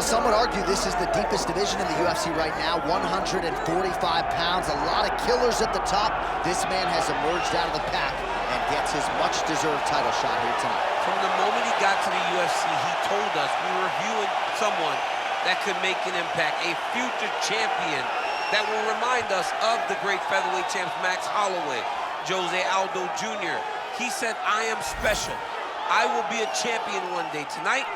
some would argue this is the deepest division in the UFC right now, 145 pounds, a lot of killers at the top. This man has emerged out of the pack and gets his much-deserved title shot here tonight. From the moment he got to the UFC, he told us we were viewing someone that could make an impact, a future champion that will remind us of the great featherweight champs Max Holloway, Jose Aldo Jr. He said, I am special. I will be a champion one day. Tonight,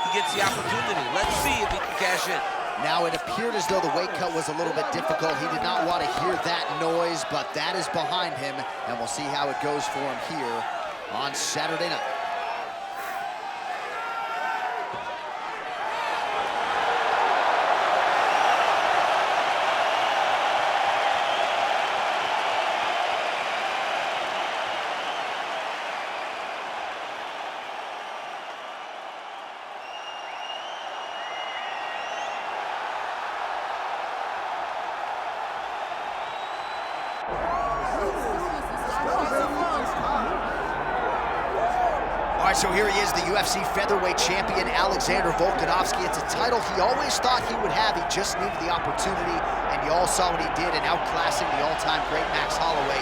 he gets the opportunity. Let's see if he can cash in. Now, it appeared as though the weight cut was a little bit difficult. He did not want to hear that noise, but that is behind him, and we'll see how it goes for him here on Saturday night. All right, so here he is, the UFC featherweight champion, Alexander Volkanovski. It's a title he always thought he would have. He just needed the opportunity, and you all saw what he did in outclassing the all-time great Max Holloway.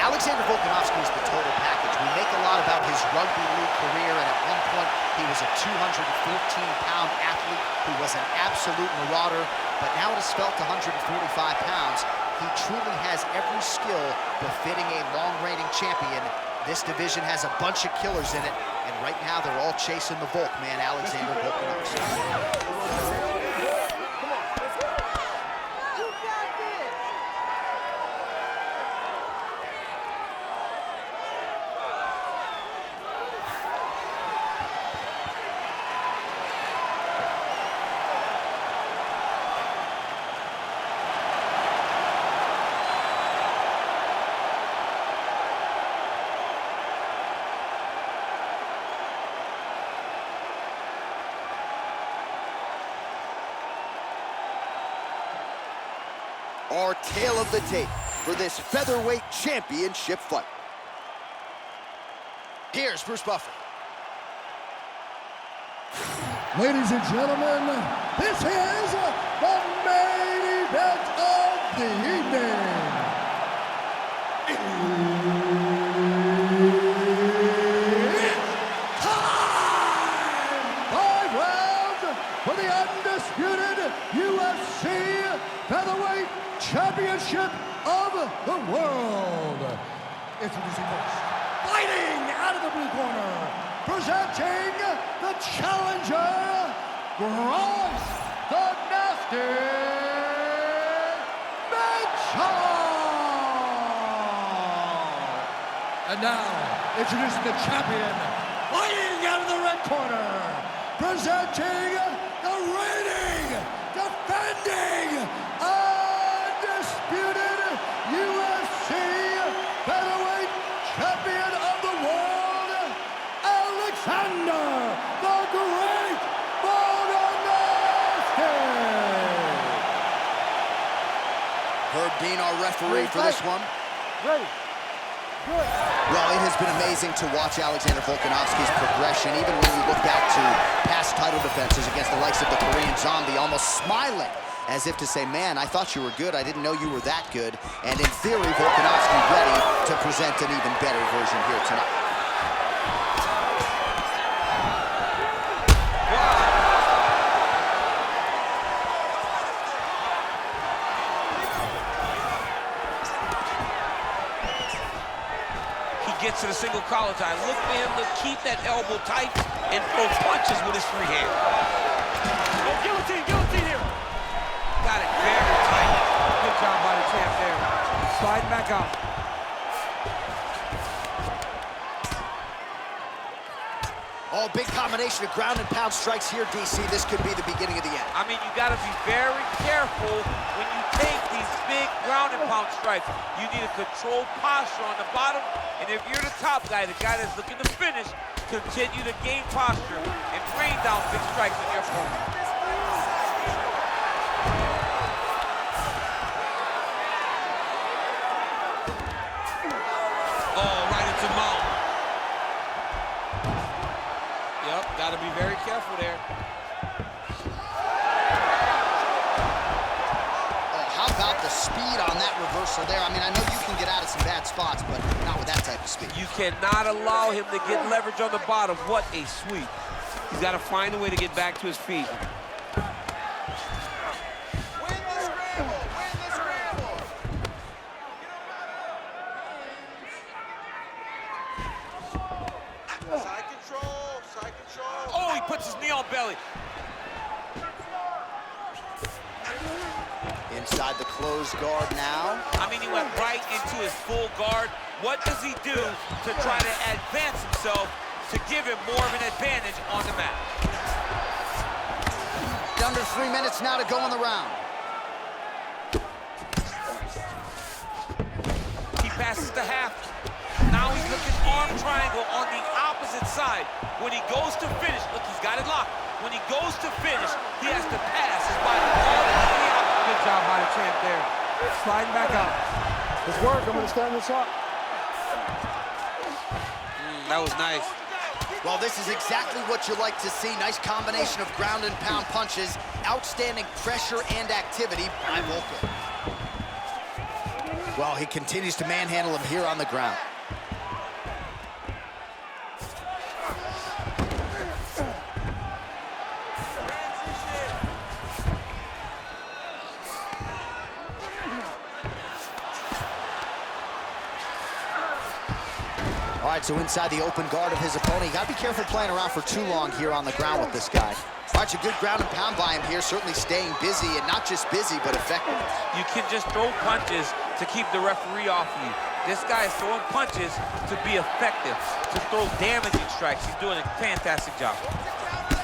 Alexander Volkanovski is the total package. We make a lot about his rugby league career, and at one point, he was a 214-pound athlete who was an absolute marauder, but now at a svelte 145 pounds, he truly has every skill befitting a long-reigning champion. This division has a bunch of killers in it, and right now they're all chasing the Volk man, Alexander Volkanovski. Our tale of the tape for this featherweight championship fight. Here's Bruce Buffer. Ladies and gentlemen, this is the main event of the evening. It's time! 5 rounds for the undisputed UFC featherweight championship of the world. Introducing first, fighting out of the blue corner, presenting the challenger, Bryce the Nasty Mitchell. And now, introducing the champion, fighting out of the red corner, presenting the reigning, defending, undisputed UFC featherweight champion of the world, Alexander the Great Volkanovski. Herb Dean, our referee for this one. Ready. Good. Well, it has been amazing to watch Alexander Volkanovski's progression, even when we look back to past title defenses against the likes of the Korean Zombie, almost smiling as if to say, man, I thought you were good. I didn't know you were that good. And in theory, Volkanovski ready to present an even better version here tonight. He gets to the single collar tie. Look for him to keep that elbow tight and throw punches with his free hand. Oh, guillotine here. Got it very tight. Good job by the champ there. Sliding back out. Oh, big combination of ground and pound strikes here, DC. This could be the beginning of the end. I mean, you got to be very careful when you take these big ground and pound strikes. You need a controlled posture on the bottom, and if you're the top guy, the guy that's looking to finish, continue to gain posture and rain down big strikes on your opponent. Oh, right into mount. Yep, got to be very careful there. speed on that reversal there. I mean, I know you can get out of some bad spots, but not with that type of speed. You cannot allow him to get leverage on the bottom. What a sweep. He's got to find a way to get back to his feet. Side control, side control. Oh, he puts his knee on belly. Inside the closed guard now. I mean, he went right into his full guard. What does he do to try to advance himself to give him more of an advantage on the mat? Under 3 minutes now to go in the round. He passes the half. Now he's looking arm triangle on the opposite side. When he goes to finish, look, he's got it locked. When he goes to finish, he has to pass his body all the way out. Good job by the champ there. Sliding back up. Good work. I'm going to stand this up. That was nice. Well, this is exactly what you like to see. Nice combination of ground and pound punches. Outstanding pressure and activity by Volkan. Well, he continues to manhandle him here on the ground. All right, so inside the open guard of his opponent. You got to be careful playing around for too long here on the ground with this guy. All right, so good ground and pound by him here, certainly staying busy, and not just busy, but effective. You can just throw punches to keep the referee off of you. This guy is throwing punches to be effective, to throw damaging strikes. He's doing a fantastic job.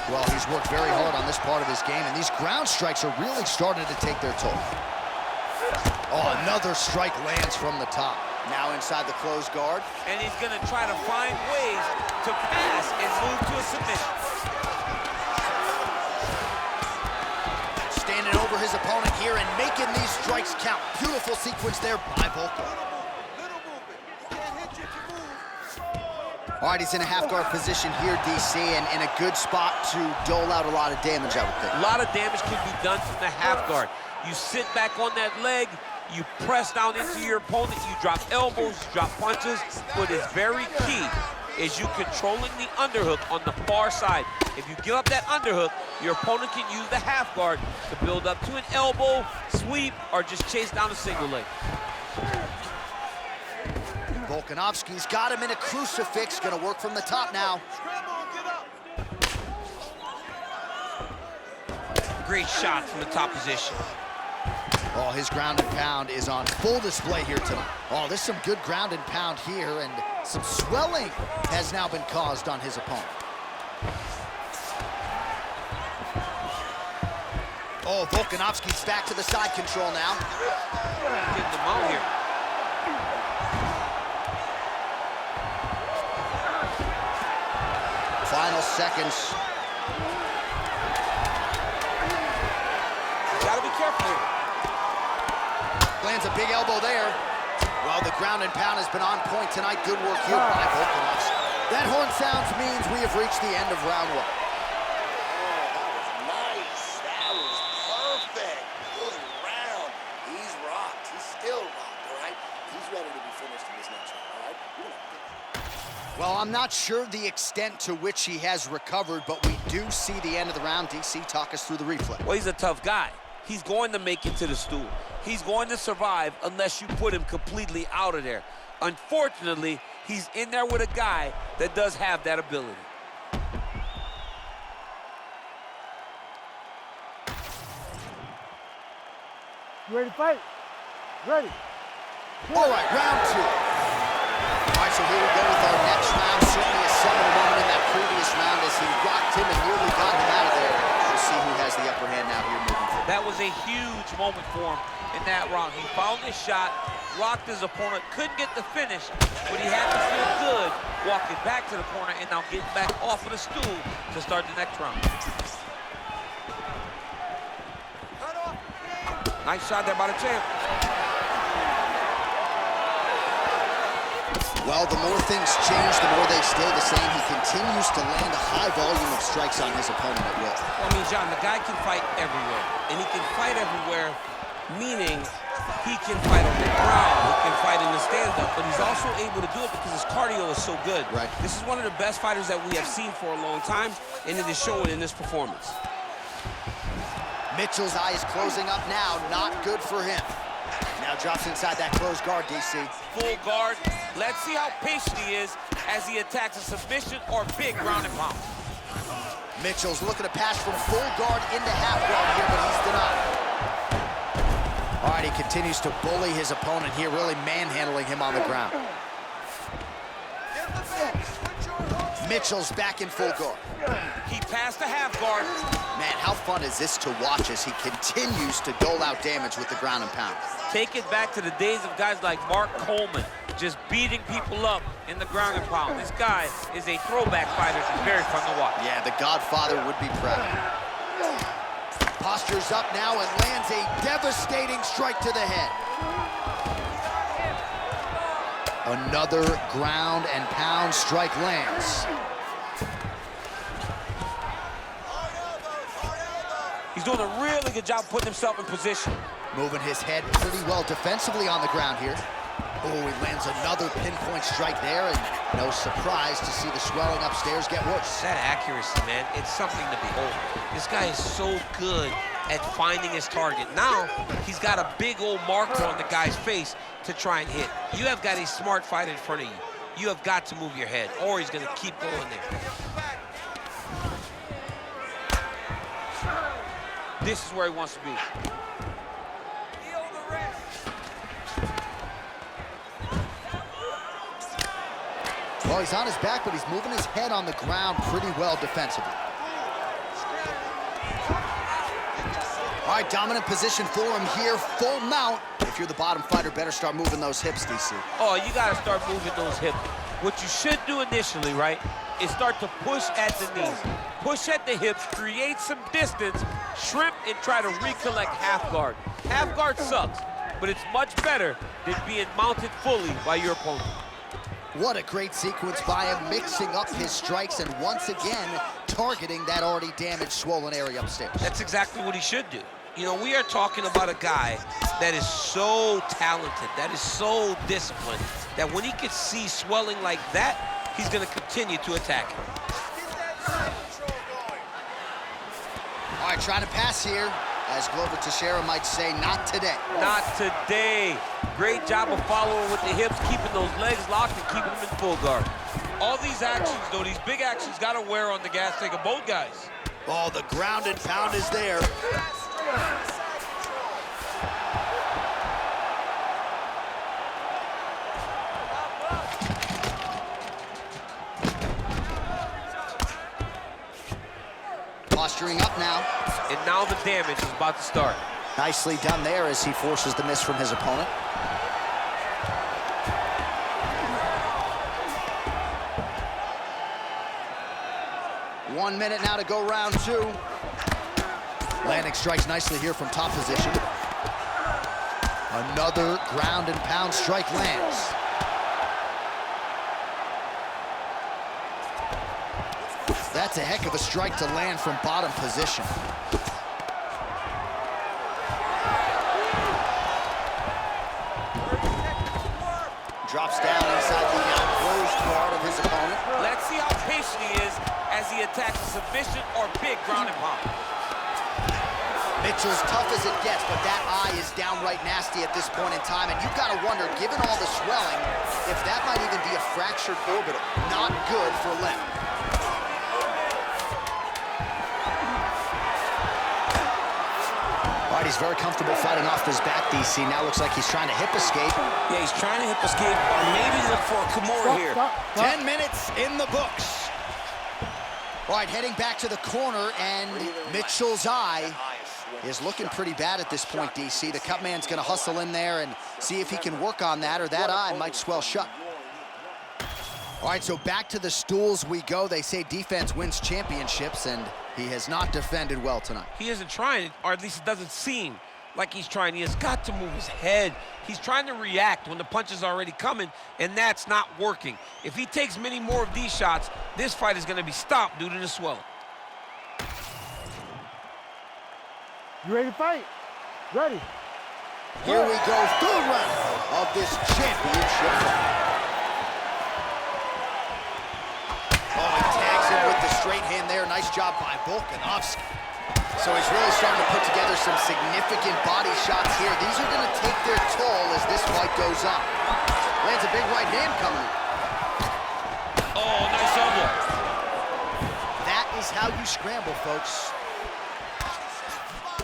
Well, he's worked very hard on this part of his game, and these ground strikes are really starting to take their toll. Oh, another strike lands from the top. Now inside the closed guard. And he's going to try to find ways to pass and move to a submission. Standing over his opponent here and making these strikes count. Beautiful sequence there by Volkan. All right, he's in a half guard position here, DC, and in a good spot to dole out a lot of damage, I would think. A lot of damage can be done from the half guard. You sit back on that leg, you press down into your opponent, you drop elbows, you drop punches. What is very key is you controlling the underhook on the far side. If you give up that underhook, your opponent can use the half guard to build up to an elbow, sweep, or just chase down a single leg. Volkanovski's got him in a crucifix, gonna work from the top now. Great shot from the top position. Oh, his ground and pound is on full display here tonight. Oh, there's some good ground and pound here, and some swelling has now been caused on his opponent. Oh, Volkanovski's back to the side control now. Getting them out here. Final seconds. Gotta be careful here. Lands a big elbow there. Well, the ground and pound has been on point tonight. Good work here by Volkanovski. That horn sounds means we have reached the end of round one. Nice. That was perfect. Good round. He's rocked. He's still rocked, all right? He's ready to be finished in this next round, all right? Well, I'm not sure the extent to which he has recovered, but we do see the end of the round. DC, talk us through the replay. Well, he's a tough guy. He's going to make it to the stool. He's going to survive unless you put him completely out of there. Unfortunately, he's in there with a guy that does have that ability. You ready to fight? Ready. All right, round two. All right, so here we go with our next round. Certainly a seminal moment in that previous round as he rocked him and nearly got him out of there. We'll see who has the upper hand now here moving forward. That was a huge moment for him in that round. He found his shot, rocked his opponent, couldn't get the finish, but he had to feel good walking back to the corner and now getting back off of the stool to start the next round. Nice shot there by the champ. Well, the more things change, the more they stay the same. He continues to land a high volume of strikes on his opponent at will. Well, I mean, John, the guy can fight everywhere, and he can fight everywhere, meaning He can fight on the ground, he can fight in the stand-up, but he's also able to do it because his cardio is so good. Right. This is one of the best fighters that we have seen for a long time, and it is showing in this performance. Mitchell's eye is closing up now, not good for him. Now drops inside that closed guard, DC. Full guard. Let's see how patient he is as he attacks a submission or big ground and pound. Mitchell's looking to pass from full guard into half guard here, but he's denied. All right, he continues to bully his opponent here, really manhandling him on the ground. Mitchell's back in full guard. He passed the half guard. Man, how fun is this to watch as he continues to dole out damage with the ground and pound? Take it back to the days of guys like Mark Coleman, just beating people up in the ground and pound. This guy is a throwback fighter. It's very fun to watch. Yeah, the Godfather would be proud. Postures up now and lands a devastating strike to the head. Another ground and pound strike lands. He's doing a really good job putting himself in position. Moving his head pretty well defensively on the ground here. Oh, he lands another pinpoint strike there, and no surprise to see the swelling upstairs get worse. That accuracy, man, it's something to behold. This guy is so good at finding his target. Now, he's got a big old marker on the guy's face to try and hit. You have got a smart fighter in front of you. You have got to move your head, or he's gonna keep going there. This is where he wants to be. Well, he's on his back, but he's moving his head on the ground pretty well defensively. All right, dominant position for him here, full mount. If you're the bottom fighter, better start moving those hips, DC. Oh, you gotta start moving those hips. What you should do initially, right, is start to push at the knees. Push at the hips, create some distance, shrimp, and try to recollect half guard. Half guard sucks, but it's much better than being mounted fully by your opponent. What a great sequence by him, mixing up his strikes and once again targeting that already damaged, swollen area upstairs. That's exactly what he should do. You know, we are talking about a guy that is so talented, that is so disciplined, that when he can see swelling like that, he's going to continue to attack it. All right, trying to pass here. As Glover Teixeira might say, not today. Not today. Great job of following with the hips, keeping those legs locked and keeping them in full guard. All these actions, though, these big actions, got to wear on the gas tank of both guys. Oh, the ground and pound is there. Posturing up now. And now the damage is about to start. Nicely done there as he forces the miss from his opponent. One minute now to go round two. Landing strikes nicely here from top position. Another ground and pound strike lands. That's a heck of a strike to land from bottom position. Drops down inside the closed guard of his opponent. Let's see how patient he is as he attacks a submission or big ground and pound. Mitchell's tough as it gets, but that eye is downright nasty at this point in time, and you've got to wonder, given all the swelling, if that might even be a fractured orbital. Not good for Lem. All right, he's very comfortable fighting off his back, DC. Now looks like he's trying to hip escape. Yeah, he's trying to hip escape, or maybe look for a Kimura here. 10 minutes in the books. All right, heading back to the corner, and Mitchell's eye is looking pretty bad at this point, DC. The cut man's going to hustle in there and see if he can work on that, or that eye might swell shut. All right, so back to the stools we go. They say defense wins championships, and he has not defended well tonight. He isn't trying, or at least it doesn't seem like he's trying. He has got to move his head. He's trying to react when the punch is already coming, and that's not working. If he takes many more of these shots, this fight is going to be stopped due to the swelling. You ready to fight? Ready. Here we go, third round of this championship fight. Oh, he tags him with the straight hand there. Nice job by Volkanovski. So he's really starting to put together some significant body shots here. These are going to take their toll as this fight goes on. Lands a big right hand coming. Oh, nice elbow. That is how you scramble, folks.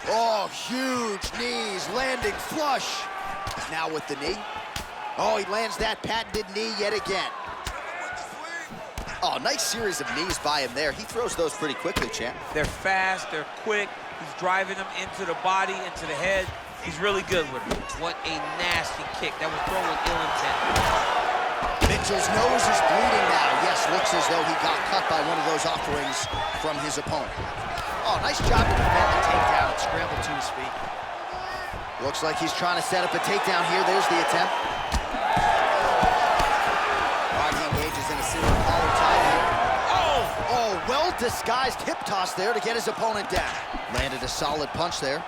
Oh, huge knees, landing flush. Now with the knee. Oh, he lands that patented knee yet again. Oh, nice series of knees by him there. He throws those pretty quickly, champ. They're fast, they're quick. He's driving them into the body, into the head. He's really good with it. What a nasty kick. That was thrown with ill intent. Mitchell's nose is bleeding now. Yes, looks as though he got cut by one of those offerings from his opponent. Oh, nice job to defend the takedown and scramble to his feet. Looks like he's trying to set up a takedown here. There's the attempt. All right, he engages in a single collar tie here. Oh, well-disguised hip toss there to get his opponent down. Landed a solid punch there.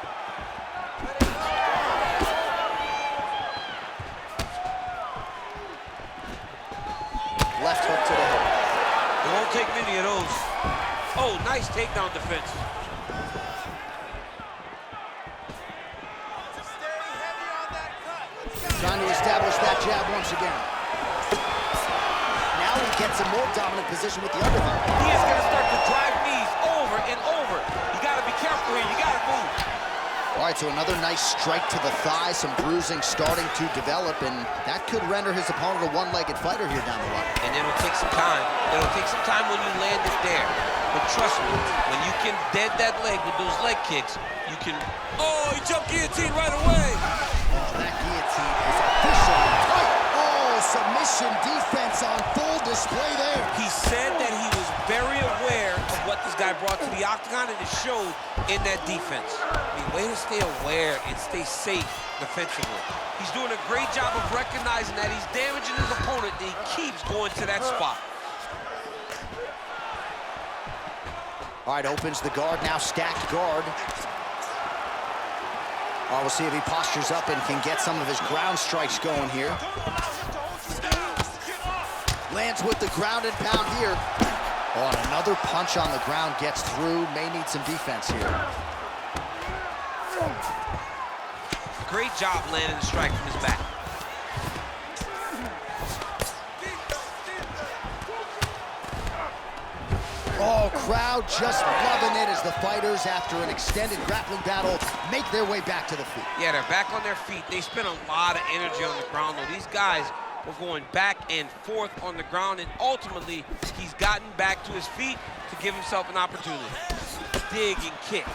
Left hook to the head. It won't take many of those. Oh, nice takedown defense. Trying to establish that jab once again. Now he gets a more dominant position with the underhook. He is going to start to drive knees over and over. You got to be careful here. You got to move. All right, so another nice strike to the thigh, some bruising starting to develop, and that could render his opponent a one-legged fighter here down the line. And it'll take some time. It'll take some time when you land it there. But trust me, when you can dead that leg with those leg kicks, you can... Oh, he jumped guillotine right away. Oh, that guillotine is officially tight. Oh, submission defense on full display there. He said that he was very aware of what this guy brought to the octagon, and it showed in that defense. I mean, way to stay aware and stay safe defensively. He's doing a great job of recognizing that he's damaging his opponent, and he keeps going to that spot. All right, opens the guard, now stacked guard. All right, we'll see if he postures up and can get some of his ground strikes going here. Lands with the ground and pound here. Oh, and another punch on the ground gets through. May need some defense here. Great job landing the strike from his back. Oh, crowd just loving it as the fighters, after an extended grappling battle, make their way back to the feet. Yeah, they're back on their feet. They spent a lot of energy on the ground, though. These guys were going back and forth on the ground, and ultimately, he's gotten back to his feet to give himself an opportunity. Dig and kick.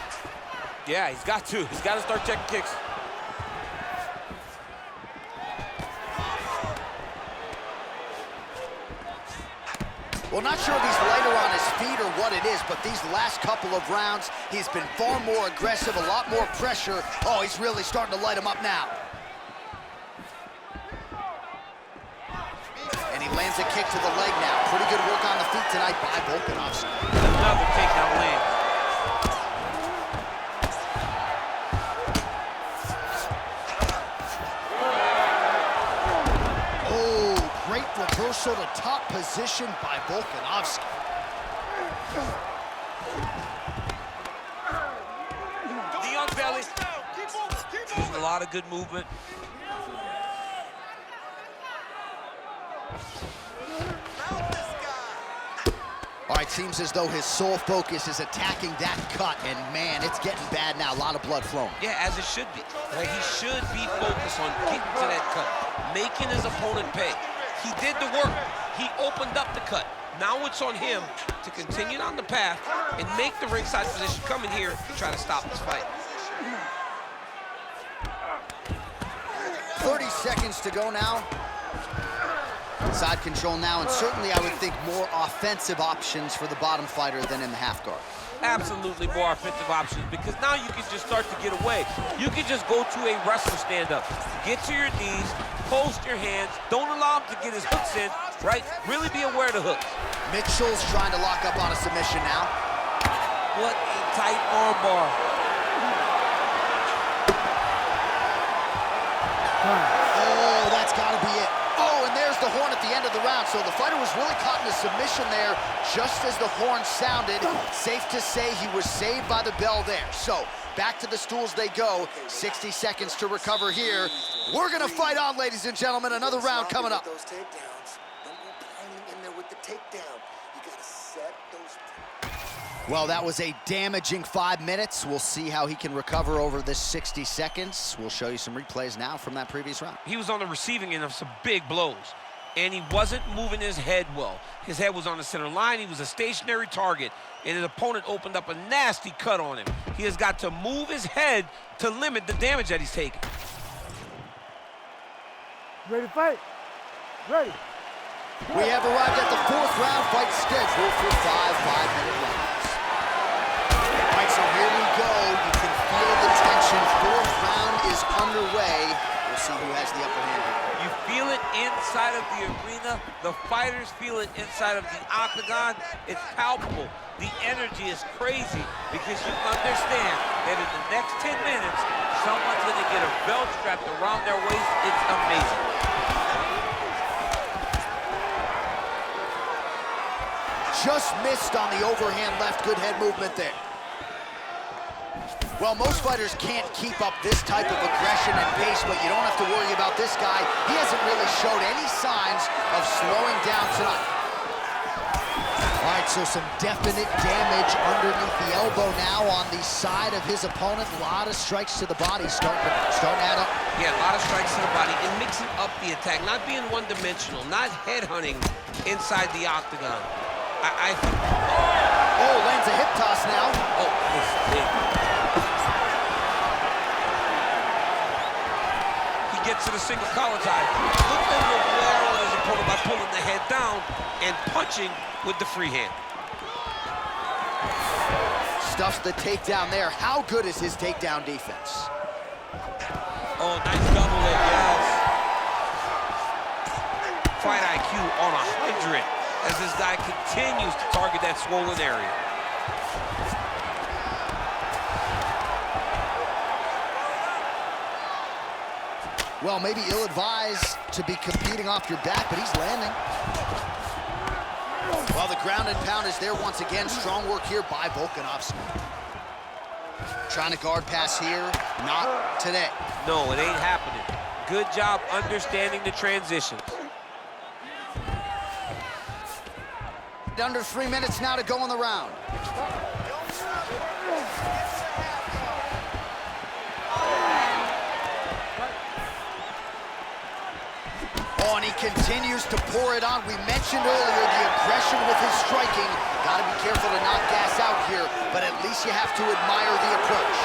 Yeah, he's got to. He's got to start checking kicks. Well, not sure if he's lighter on his feet or what it is, but these last couple of rounds, he's been far more aggressive, a lot more pressure. Oh, he's really starting to light him up now. And he lands a kick to the leg now. Pretty good work on the feet tonight by Volkanovski. Another takedown land. Great reversal to top position by Volkanovski. The young belly. Using a lot of good movement. All right, seems as though his sole focus is attacking that cut, and man, it's getting bad now. A lot of blood flowing. Yeah, as it should be. Right? He should be focused on getting to that cut, making his opponent pay. He did the work. He opened up the cut. Now it's on him to continue on the path and make the ringside position, come in here and try to stop this fight. 30 seconds to go now. Side control now, and certainly I would think more offensive options for the bottom fighter than in the half guard. Absolutely more offensive options, because now you can just start to get away. You can just go to a wrestler stand-up. Get to your knees, post your hands, don't allow him to get his hooks in, right? Really be aware of the hooks. Mitchell's trying to lock up on a submission now. What a tight armbar. Time. Oh, that's got to be it. Oh, and there's the horn at the end of the round. So the fighter was really caught in a submission there just as the horn sounded. Safe to say he was saved by the bell there. So back to the stools they go. 60 seconds to recover here. We're going to fight on, ladies and gentlemen. Another round coming up. Those takedowns. Don't go piling in there with the takedown. You got to set those. Well, that was a damaging 5 minutes. We'll see how he can recover over this 60 seconds. We'll show you some replays now from that previous round. He was on the receiving end of some big blows, and he wasn't moving his head well. His head was on the center line. He was a stationary target, and his opponent opened up a nasty cut on him. He has got to move his head to limit the damage that he's taking. Ready to fight? Ready. We have arrived at the 4th round fight scheduled for 5 5-minute rounds. All right, so here we go. You can feel the tension. 4th round is underway. We'll see who has the upper hand here. You feel it inside of the arena. The fighters feel it inside of the octagon. It's palpable. The energy is crazy because you understand that in the next 10 minutes, someone's going to get a belt strapped around their waist. It's amazing. Just missed on the overhand left. Good head movement there. Well, most fighters can't keep up this type of aggression and pace, but you don't have to worry about this guy. He hasn't really showed any signs of slowing down tonight. All right, so some definite damage underneath the elbow now on the side of his opponent. A lot of strikes to the body starting to add up. Yeah, a lot of strikes to the body and mixing up the attack, not being one-dimensional, not headhunting inside the octagon. I think... Oh, lands a hip toss now. Oh, this thing. He gets to the single collar tie. Looking to wear on his opponent by pulling the head down and punching with the free hand. Stuffs the takedown there. How good is his takedown defense? Oh, nice double leg, yes. Fight IQ on 100 as this guy continues to target that swollen area. Well, maybe ill-advised to be competing off your back, but he's landing. Well, the ground and pound is there once again. Strong work here by Volkanovski. Trying to guard pass here. Not today. No, it ain't happening. Good job understanding the transitions. Under 3 minutes now to go in the round. Oh, and he continues to pour it on. We mentioned earlier the aggression with his striking. Got to be careful to not gas out here, but at least you have to admire the approach.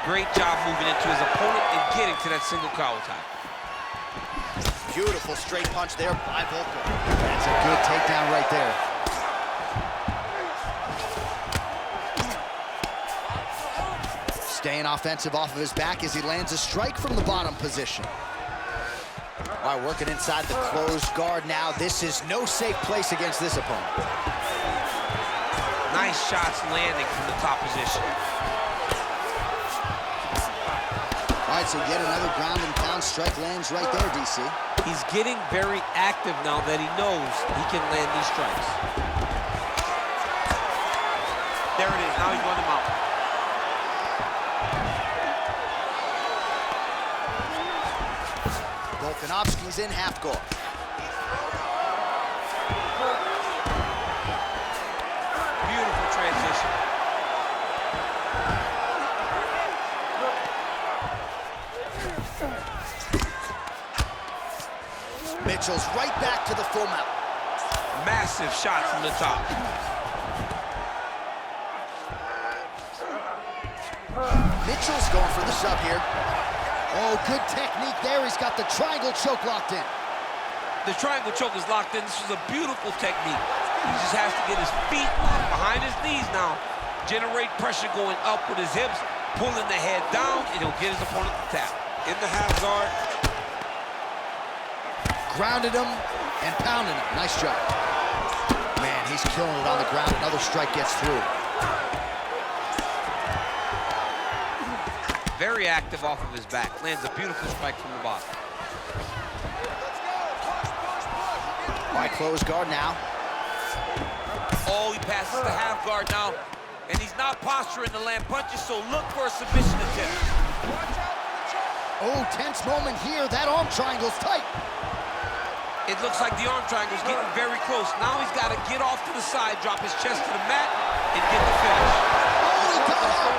Great job moving into his opponent and getting to that single collar tie. Beautiful straight punch there by Volko. That's a good takedown right there. Staying offensive off of his back as he lands a strike from the bottom position. All right, working inside the closed guard now. This is no safe place against this opponent. Nice shots landing from the top position. All right, so yet another ground and pound strike lands right there, DC. He's getting very active now that he knows he can land these strikes. There it is, now he's on the mount. Volkanovski's in half guard. Beautiful transition. Mitchell's right back to the full mount. Massive shot from the top. Mitchell's going for the sub here. Oh, good technique there. He's got the triangle choke locked in. The triangle choke is locked in. This was a beautiful technique. He just has to get his feet behind his knees now, generate pressure going up with his hips, pulling the head down, and he'll get his opponent to tap. In the half guard. Grounded him and pounded him. Nice job. Man, he's killing it on the ground. Another strike gets through. Very active off of his back. Lands a beautiful strike from the bottom. All right, close guard now. Oh, he passes the half guard now. And he's not posturing to land punches, so look for a submission attempt. Oh, tense moment here. That arm triangle's tight. It looks like the arm triangle's getting very close. Now he's got to get off to the side, drop his chest to the mat, and get the finish. Oh, he got up.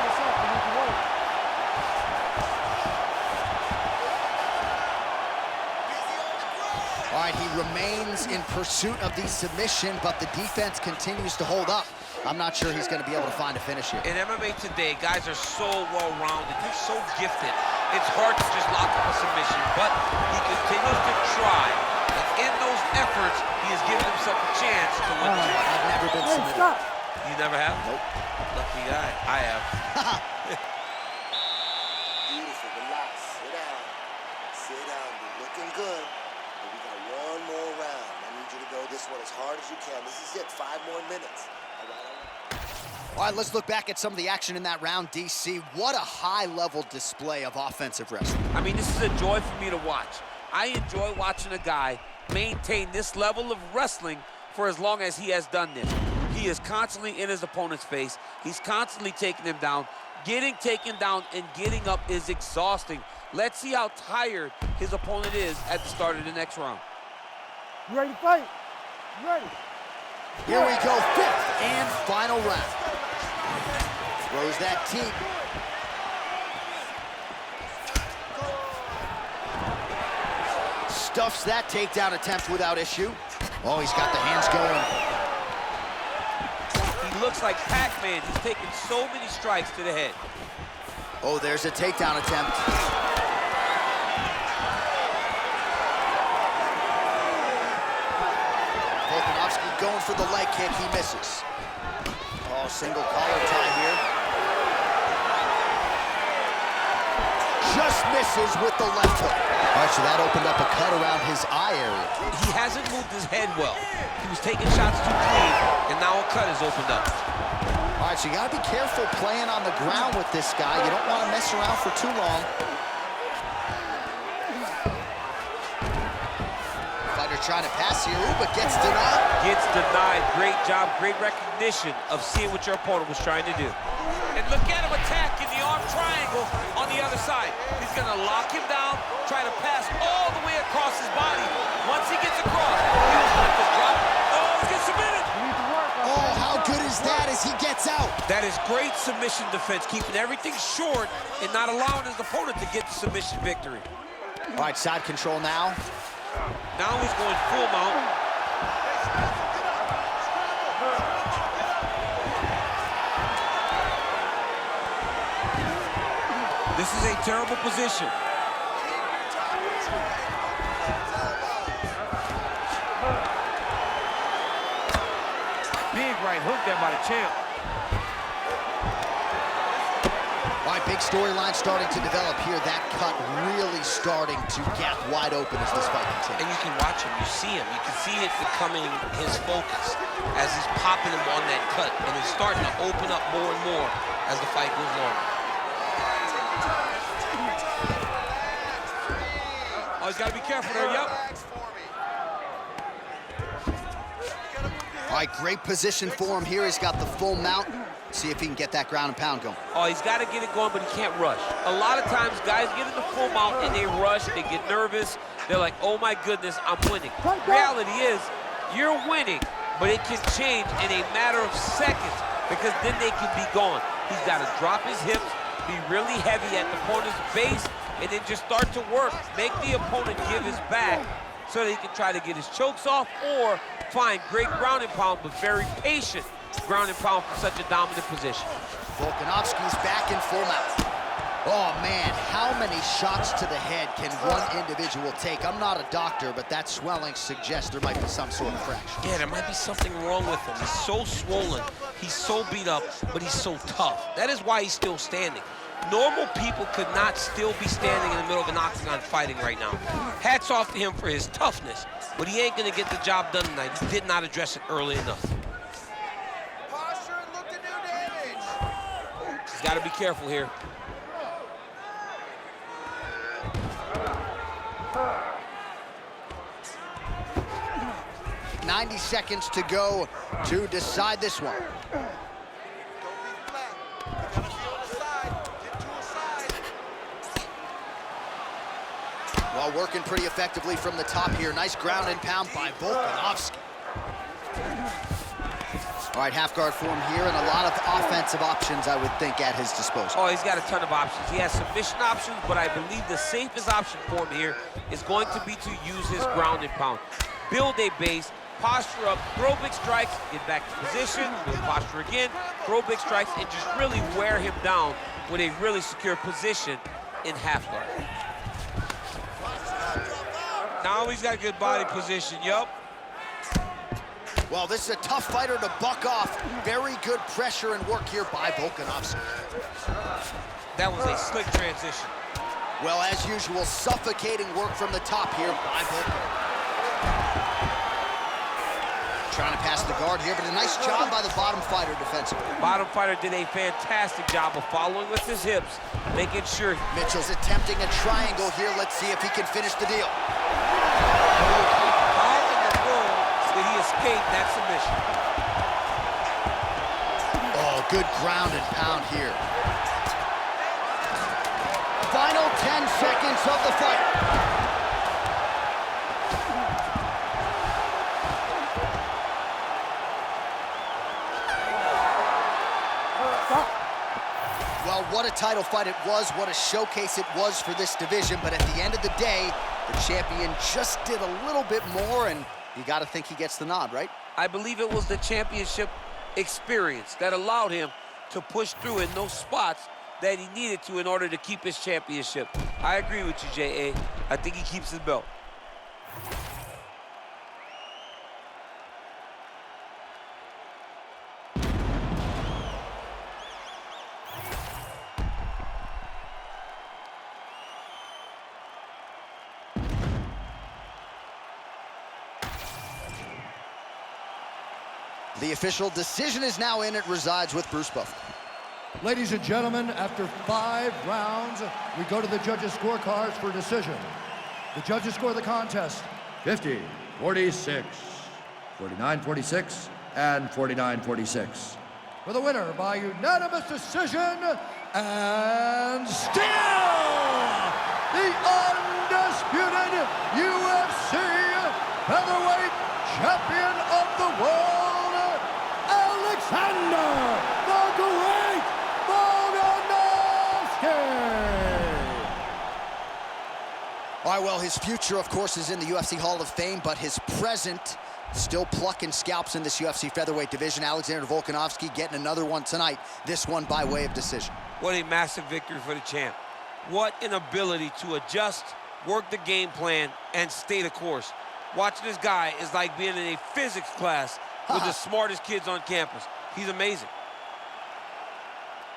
All right, he remains in pursuit of the submission, but the defense continues to hold up. I'm not sure he's going to be able to find a finish here. In MMA today, guys are so well-rounded. They're so gifted. It's hard to just lock up a submission, but he continues to try. And in those efforts, he has given himself a chance to win the fight. I've never been submitted. Stop. You never have? Nope. Lucky guy. I have. Beautiful. Relax. Sit down. Sit down. You're looking good. But we got one more round. I need you to go this one as hard as you can. This is it. 5 more minutes. All right. All right, let's look back at some of the action in that round, DC. What a high-level display of offensive wrestling. I mean, this is a joy for me to watch. I enjoy watching a guy maintain this level of wrestling for as long as he has done this. He is constantly in his opponent's face. He's constantly taking him down. Getting taken down and getting up is exhausting. Let's see how tired his opponent is at the start of the next round. You ready to fight? You ready? Here we go, 5th and final round. Throws that teep. Stuffs that takedown attempt without issue. Oh, he's got the hands going. He looks like Pac-Man. He's taking so many strikes to the head. Oh, there's a takedown attempt. Volkanovski going for the leg kick. He misses. Oh, single collar tie here. Just misses with the left hook. All right, so that opened up a cut around his eye area. He hasn't moved his head well. He was taking shots too clean, and now a cut has opened up. All right, so you gotta be careful playing on the ground with this guy. You don't want to mess around for too long. Fighter trying to pass here, but gets denied. Gets denied. Great job, great recognition of seeing what your opponent was trying to do. And look at him attacking the arm triangle on the other side. He's gonna lock him down, try to pass all the way across his body. Once he gets across, he was going to drop. Oh, he gets submitted. Oh, how good is that as he gets out? That is great submission defense, keeping everything short and not allowing his opponent to get the submission victory. All right, side control now. Now he's going full mount. This is a terrible position. Big right hook there by the champ. All right, big storyline starting to develop here. That cut really starting to gap wide open as this fight continues. And you can watch him, you see him. You can see it becoming his focus as he's popping him on that cut. And it's starting to open up more and more as the fight goes on. Oh, he's got to be careful there, yep. All right, great position for him here. He's got the full mount. See if he can get that ground and pound going. Oh, he's got to get it going, but he can't rush. A lot of times, guys get in the full mount and they rush, they get nervous. They're like, oh my goodness, I'm winning. Reality is, you're winning, but it can change in a matter of seconds because then they can be gone. He's got to drop his hips, be really heavy at the opponent's base, and then just start to work. Make the opponent give his back so that he can try to get his chokes off or find great ground and pound, but very patient ground and pound from such a dominant position. Volkanovski's back in full mount. Oh, man, how many shots to the head can one individual take? I'm not a doctor, but that swelling suggests there might be some sort of fracture. Yeah, there might be something wrong with him. He's so swollen, he's so beat up, but he's so tough. That is why he's still standing. Normal people could not still be standing in the middle of an octagon fighting right now. Hats off to him for his toughness, but he ain't gonna get the job done tonight. He did not address it early enough. Posture and look to do damage. He's gotta be careful here. 90 seconds to go to decide this one. Well, working pretty effectively from the top here. Nice ground and pound by Volkanovski. All right, half guard form here, and a lot of offensive options, I would think, at his disposal. Oh, he's got a ton of options. He has submission options, but I believe the safest option for him here is going to be to use his ground and pound. Build a base, posture up, throw big strikes, get back to position, build posture again, throw big strikes, and just really wear him down with a really secure position in half guard. Now he's got good body position, yup. Well, this is a tough fighter to buck off. Very good pressure and work here by Volkanovski. That was a slick transition. Well, as usual, suffocating work from the top here by Volkanovski. Trying to pass the guard here, but a nice job by the bottom fighter defensively. Bottom fighter did a fantastic job of following with his hips, making sure. Mitchell's attempting a triangle here. Let's see if he can finish the deal. How in the world did he escape that submission? Oh, good ground and pound here. Final 10 seconds of the fight. Well, what a title fight it was, what a showcase it was for this division, but at the end of the day, the champion just did a little bit more, and you got to think he gets the nod, right? I believe it was the championship experience that allowed him to push through in those spots that he needed to in order to keep his championship. I agree with you, J.A. I think he keeps his belt. The official decision is now in. It resides with Bruce Buffer. Ladies and gentlemen, after 5 rounds, we go to the judges' scorecards for decision. The judges score the contest 50, 46, 49, 46, and 49, 46. For the winner by unanimous decision, and still the undisputed UFC featherweight champion of the world, Alexander the Great Volkanovski! All right, well, his future, of course, is in the UFC Hall of Fame, but his present still plucking scalps in this UFC featherweight division. Alexander Volkanovski getting another one tonight, this one by way of decision. What a massive victory for the champ. What an ability to adjust, work the game plan, and stay the course. Watching this guy is like being in a physics class with the smartest kids on campus. He's amazing.